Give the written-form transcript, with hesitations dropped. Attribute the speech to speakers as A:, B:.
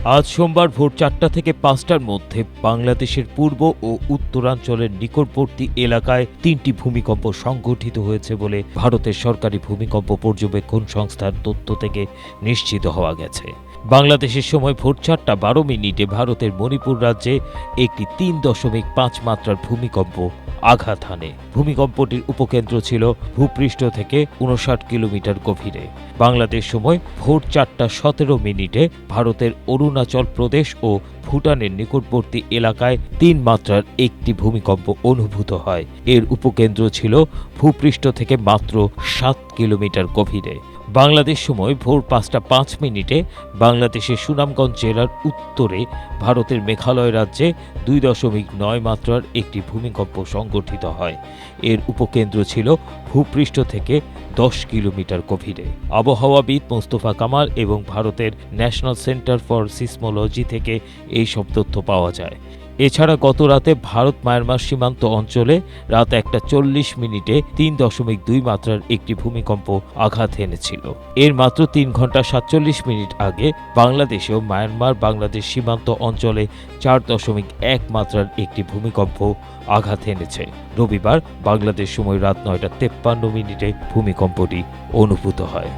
A: আজ সোমবার ভোর 4টা থেকে 5টার মধ্যে বাংলাদেশের পূর্ব ও উত্তরাঞ্চলের নিকটবর্তী এলাকায় 3টি ভূমিকম্প সংঘটিত হয়েছে বলে ভারতের সরকারি ভূমিকম্প পর্যবেক্ষণ সংস্থার তথ্য থেকে নিশ্চিত হওয়া গেছে। বাংলাদেশের সময় ভোর 4:12 ভারতের মণিপুর রাজ্যে একটি 3.5 মাত্রার ভূমিকম্প আঘাত হানে। ভূমিকম্পটির উপকেন্দ্র ছিল ভূপৃষ্ঠ থেকে 59 কিলোমিটার গভীরে। বাংলাদেশ সময় ভোর 4:17 ভারতের অরুণাচল প্রদেশ ও ভুটানের নিকটবর্তী এলাকায় 3 মাত্রার একটি ভূমিকম্প অনুভূত হয়। এর উপকেন্দ্র ছিল ভূপৃষ্ঠ থেকে মাত্র 7 কিলোমিটার গভীরে। বাংলাদেশ সময় ভোর 5:05 বাংলাদেশের সুনামগঞ্জ জেলার উত্তরে ভারতের মেঘালয় রাজ্যে 2.9 মাত্রার একটি ভূমিকম্প সংঘটিত হয়। এর উপকেন্দ্র ছিল ভূপৃষ্ঠ থেকে 10 কিলোমিটার গভীরে। আবহাওয়াবিদ মোস্তফা কামাল এবং ভারতের ন্যাশনাল সেন্টার ফর সিসমোলজি থেকে এই সব তথ্য পাওয়া যায়। এছাড়া গত রাতে ভারত মায়ানমার সীমান্ত অঞ্চলে রাত 1:40 3.2 মাত্রার একটি ভূমিকম্প আঘাত এনেছিল। এর মাত্র 3 ঘন্টা 47 মিনিট আগে বাংলাদেশেও মায়ানমার বাংলাদেশ সীমান্ত অঞ্চলে 4.1 মাত্রার একটি ভূমিকম্প আঘাত এনেছে। রবিবার বাংলাদেশ সময় রাত 9:53 ভূমিকম্পটি অনুভূত হয়।